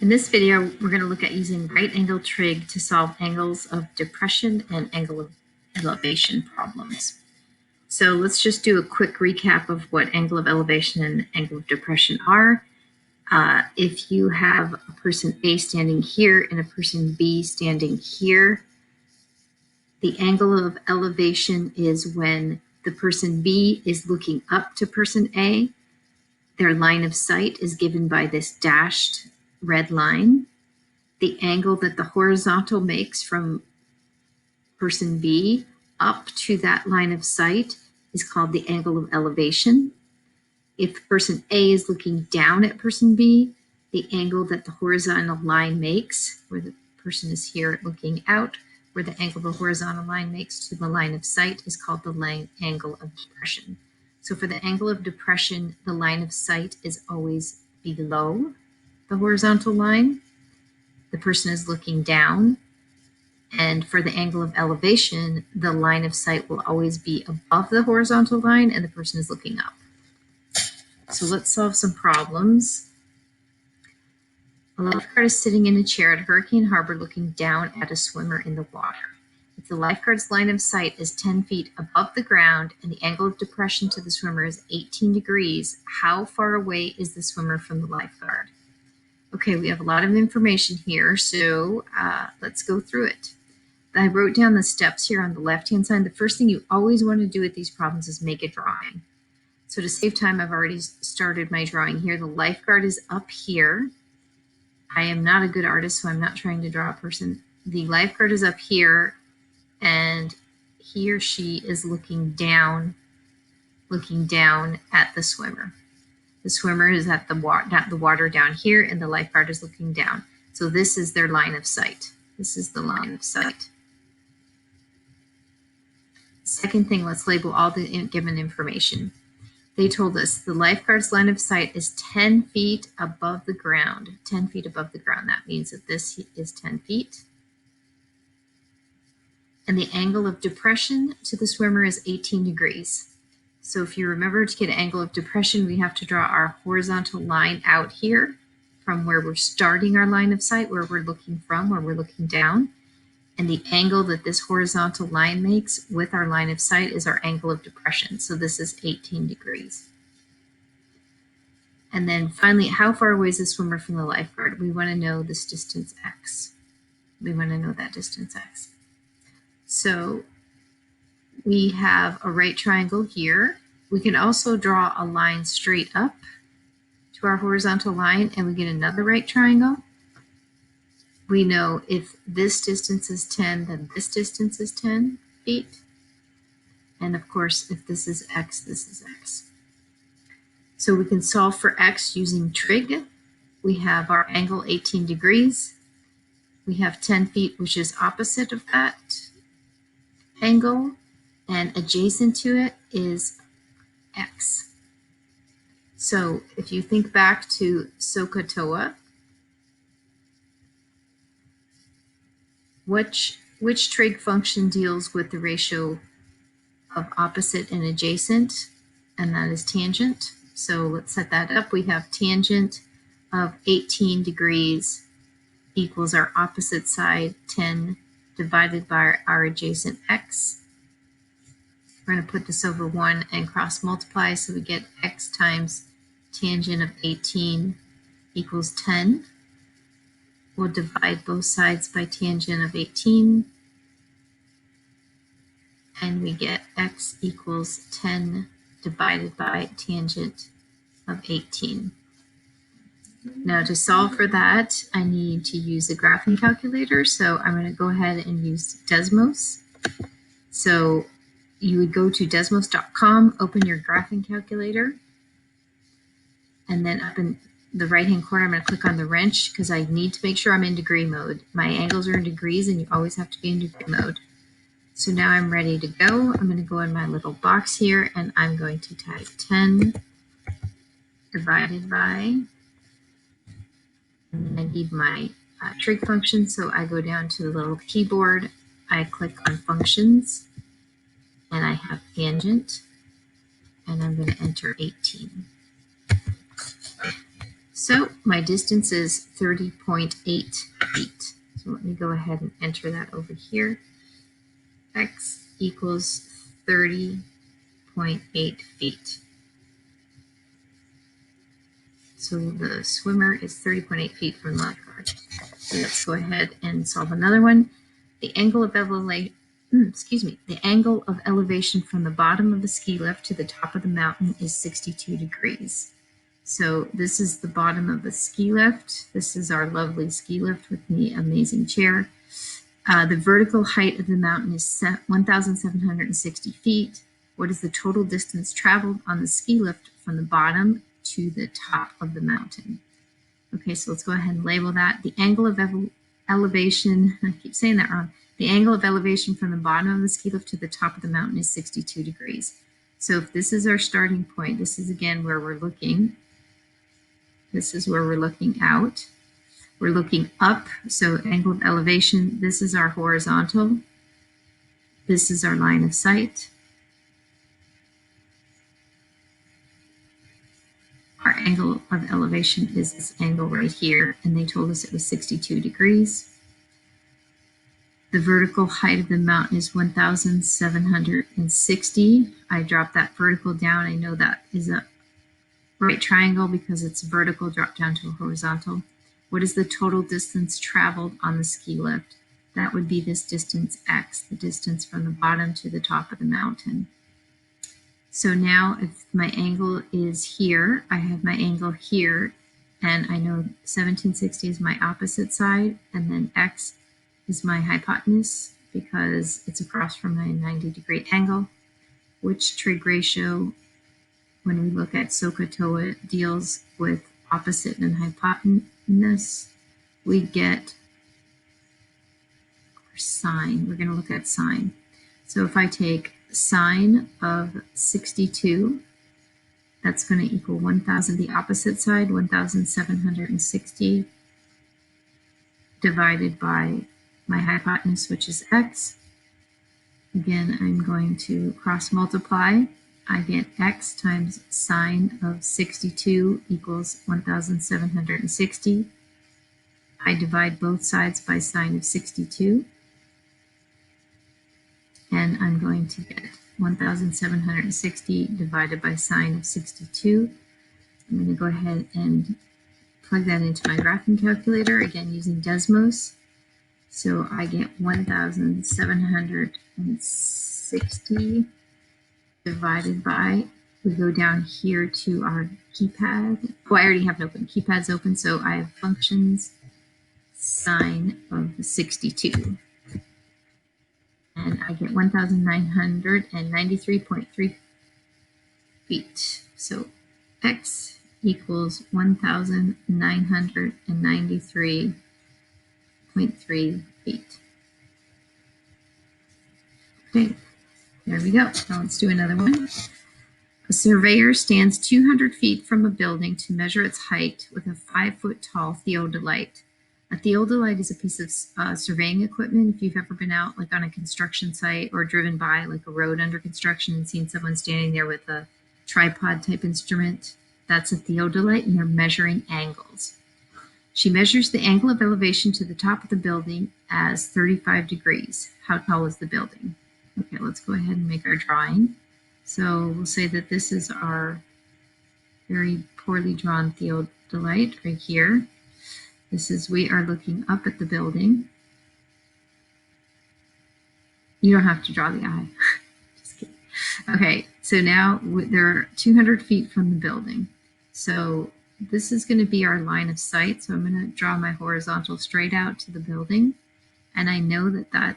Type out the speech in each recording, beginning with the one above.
In this video, we're going to look at using right angle trig to solve angles of depression and angle of elevation problems. So let's just do a quick recap of what angle of elevation and angle of depression are. If you have a person A standing here and a person B standing here, the angle of elevation is when the person B is looking up to person A. Their line of sight is given by this dashed red line. The angle that the horizontal makes from person B up to that line of sight is called the angle of elevation. If person A is looking down at person B, the angle that the horizontal line makes, where the person is here looking out, where the angle the horizontal line makes to the line of sight is called the angle of depression. So for the angle of depression, the line of sight is always below the horizontal line. The person is looking down. And for the angle of elevation, the line of sight will always be above the horizontal line and the person is looking up. So let's solve some problems. A lifeguard is sitting in a chair at Hurricane Harbor looking down at a swimmer in the water. If the lifeguard's line of sight is 10 feet above the ground and the angle of depression to the swimmer is 18 degrees, how far away is the swimmer from the lifeguard? Okay, we have a lot of information here, so let's go through it. I wrote down the steps here on the left-hand side. The first thing you always want to do with these problems is make a drawing. So to save time, I've already started my drawing here. The lifeguard is up here. I am not a good artist, so I'm not trying to draw a person. The lifeguard is up here, and he or she is looking down at the swimmer. The swimmer is at the water down here, and the lifeguard is looking down. So this is their line of sight. This is the line of sight. Second thing, let's label all the given information. They told us the lifeguard's line of sight is 10 feet above the ground. 10 feet above the ground. That means that this is 10 feet. And the angle of depression to the swimmer is 18 degrees. So if you remember, to get an angle of depression, we have to draw our horizontal line out here from where we're starting our line of sight, where we're looking from, where we're looking down. And the angle that this horizontal line makes with our line of sight is our angle of depression. So this is 18 degrees. And then finally, how far away is the swimmer from the lifeguard? We want to know this distance x. We want to know that distance x. So we have a right triangle here. We can also draw a line straight up to our horizontal line and we get another right triangle. We know if this distance is 10, then this distance is 10 feet. And of course, if this is x, this is x. So we can solve for x using trig. We have our angle 18 degrees. We have 10 feet, which is opposite of that angle, and adjacent to it is x. So if you think back to SOHCAHTOA, which trig function deals with the ratio of opposite and adjacent, and that is tangent. So let's set that up. We have tangent of 18 degrees equals our opposite side 10 divided by our adjacent x. We're going to put this over 1 and cross multiply, so we get x times tangent of 18 equals 10. We'll divide both sides by tangent of 18, and we get x equals 10 divided by tangent of 18. Now to solve for that, I need to use a graphing calculator, so I'm going to go ahead and use Desmos. So you would go to desmos.com, open your graphing calculator, and then up in the right-hand corner, I'm going to click on the wrench because I need to make sure I'm in degree mode. My angles are in degrees, and you always have to be in degree mode. So now I'm ready to go. I'm going to go in my little box here, and I'm going to type 10 divided by, and I need my trig function, so I go down to the little keyboard. I click on functions, and I have tangent, and I'm going to enter 18. So my distance is 30.8 feet. So let me go ahead and enter that over here. X equals 30.8 feet. So the swimmer is 30.8 feet from the lifeguard. So let's go ahead and solve another one. The angle of elevation, the angle of elevation from the bottom of the ski lift to the top of the mountain is 62 degrees. So this is the bottom of the ski lift. This is our lovely ski lift with the amazing chair. The vertical height of the mountain is 1,760 feet. What is the total distance traveled on the ski lift from the bottom to the top of the mountain? Okay, so let's go ahead and label that. The angle of elevation, I keep saying that wrong. The angle of elevation from the bottom of the ski lift to the top of the mountain is 62 degrees. So if this is our starting point, this is again where we're looking. This is where we're looking out. We're looking up, so angle of elevation, this is our horizontal. This is our line of sight. Our angle of elevation is this angle right here, and they told us it was 62 degrees. The vertical height of the mountain is 1,760. I dropped that vertical down. I know that is a right triangle because it's vertical, drop down to a horizontal. What is the total distance traveled on the ski lift? That would be this distance X, the distance from the bottom to the top of the mountain. So now if my angle is here, I have my angle here, and I know 1760 is my opposite side, and then X is my hypotenuse because it's across from my 90-degree angle. Which trig ratio, when we look at SOHCAHTOA, deals with opposite and hypotenuse? We get sine. We're going to look at sine. So if I take sine of 62, that's going to equal 1,000, the opposite side, 1,760 divided by my hypotenuse, which is X. Again, I'm going to cross multiply. I get X times sine of 62 equals 1,760. I divide both sides by sine of 62. And I'm going to get 1,760 divided by sine of 62. I'm going to go ahead and plug that into my graphing calculator, again using Desmos. So I get 1,760 divided by, we go down here to our keypad. Oh, I already have it open. Keypad's open, so I have functions sine of 62. And I get 1,993.3 feet. So X equals 1,993.3 feet. Okay, there we go. Now let's do another one. A surveyor stands 200 feet from a building to measure its height with a 5-foot-tall theodolite. A theodolite is a piece of surveying equipment. If you've ever been out like on a construction site or driven by like a road under construction and seen someone standing there with a tripod type instrument, that's a theodolite, and they're measuring angles. She measures the angle of elevation to the top of the building as 35 degrees. How tall is the building? Okay, let's go ahead and make our drawing. So we'll say that this is our very poorly drawn theodolite right here. This is, we are looking up at the building. You don't have to draw the eye. Just kidding. Okay, so now they're 200 feet from the building. So this is going to be our line of sight. So I'm going to draw my horizontal straight out to the building. And I know that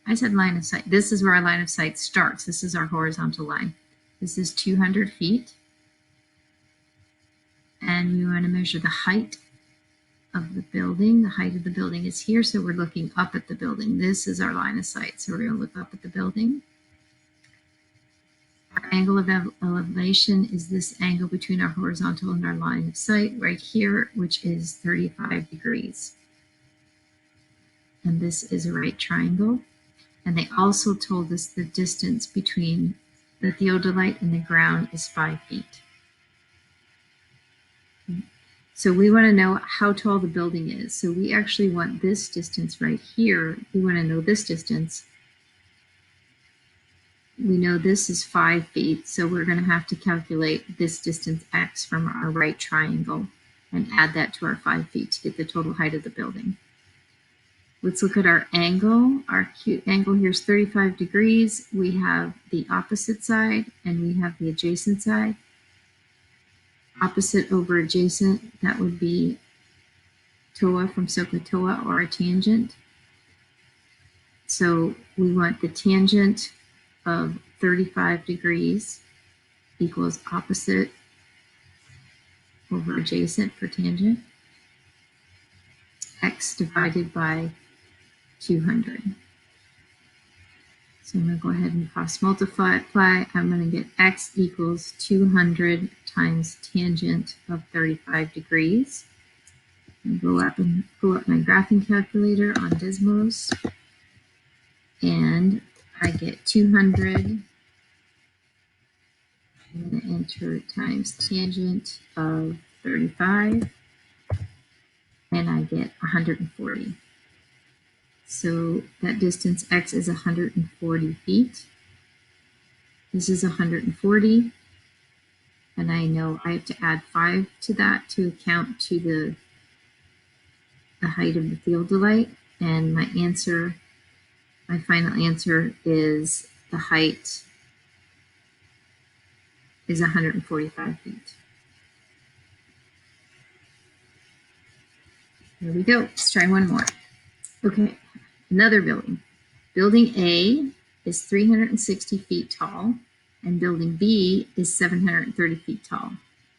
I said line of sight. This is where our line of sight starts. This is our horizontal line. This is 200 feet. And you want to measure the height of the building. The height of the building is here, so we're looking up at the building. This is our line of sight, so we're going to look up at the building. Our angle of elevation is this angle between our horizontal and our line of sight right here, which is 35 degrees. And this is a right triangle. And they also told us the distance between the theodolite and the ground is 5 feet. Okay. So we want to know how tall the building is. So we actually want this distance right here. We want to know this distance. We know this is 5 feet, so we're going to have to calculate this distance x from our right triangle and add that to our 5 feet to get the total height of the building. Let's look at our angle. Our acute angle here is 35 degrees. We have the opposite side and we have the adjacent side. Opposite over adjacent, that would be TOA from SOHCAHTOA, or a tangent. So we want the tangent of 35 degrees equals opposite over adjacent for tangent, x divided by 200. So I'm going to go ahead and cross multiply. I'm going to get x equals 200 times tangent of 35 degrees. And go up and pull up my graphing calculator on Desmos. And I get 200. I'm going to enter times tangent of 35. And I get 140. So that distance x is 140 feet. This is 140. And I know I have to add 5 to that to account to the height of the theodolite. And my answer, my final answer is the height is 145 feet. There we go. Let's try one more. Okay, another building. Building A is 360 feet tall, and building B is 730 feet tall.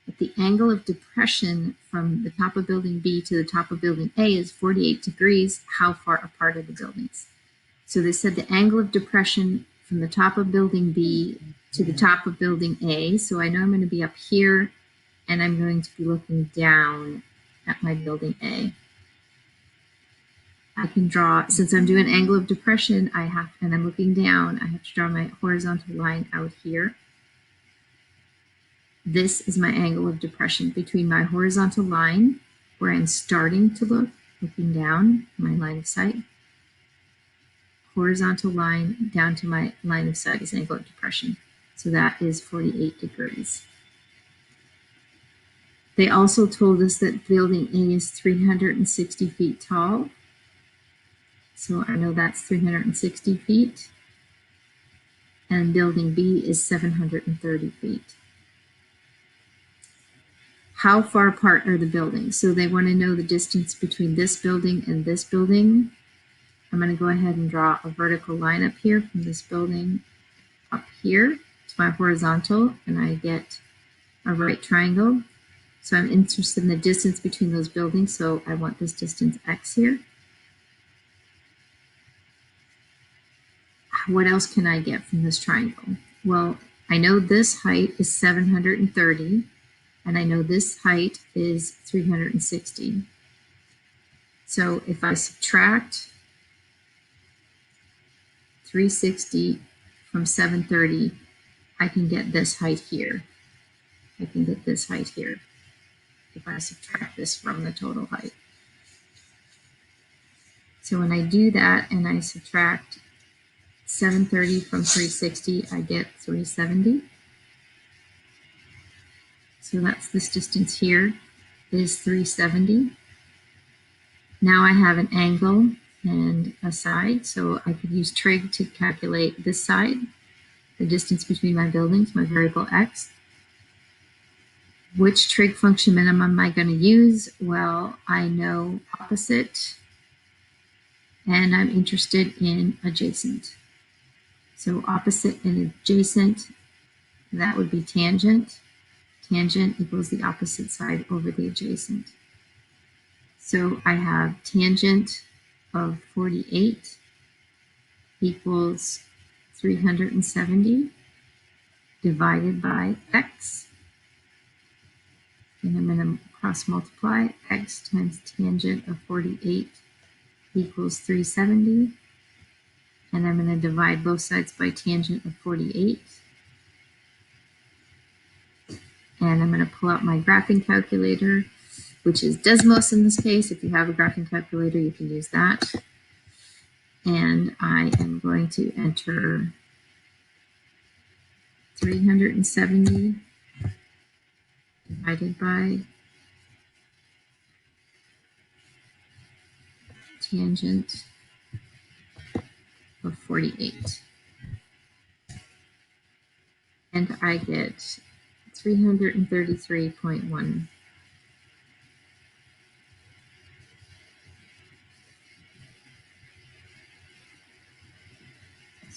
If the angle of depression from the top of building B to the top of building A is 48 degrees, how far apart are the buildings? So they said the angle of depression from the top of building B to the top of building A. So I know I'm going to be up here, and I'm going to be looking down at my building A. I can draw, since I'm doing angle of depression, and I'm looking down, I have to draw my horizontal line out here. This is my angle of depression between my horizontal line, where I'm starting to look, looking down, my line of sight. Horizontal line down to my line of sight is angle of depression. So that is 48 degrees. They also told us that building A is 360 feet tall. So I know that's 360 feet. And building B is 730 feet. How far apart are the buildings? So they want to know the distance between this building and this building. I'm going to go ahead and draw a vertical line up here from this building up here to my horizontal, and I get a right triangle. So I'm interested in the distance between those buildings, so I want this distance x here. What else can I get from this triangle? Well, I know this height is 730, and I know this height is 360. So if I subtract 360 from 730, I can get this height here. I can get this height here if I subtract this from the total height. So when I do that and I subtract 730 from 360, I get 370. So that's this distance here is 370. Now I have an angle and a side, so I could use trig to calculate this side, the distance between my buildings, my variable x. Which trig function minimum am I going to use? Well, I know opposite, and I'm interested in adjacent. So opposite and adjacent, that would be tangent. Tangent equals the opposite side over the adjacent. So I have tangent of 48 equals 370 divided by x. And I'm going to cross multiply. X times tangent of 48 equals 370. And I'm going to divide both sides by tangent of 48. And I'm going to pull out my graphing calculator. which is Desmos in this case. If you have a graphing calculator, you can use that. And I am going to enter 370 divided by tangent of 48. And I get 333.1.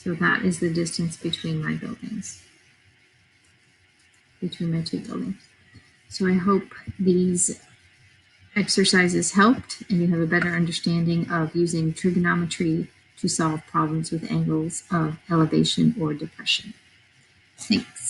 So that is the distance between my buildings, between my two buildings. So I hope these exercises helped and you have a better understanding of using trigonometry to solve problems with angles of elevation or depression. Thanks.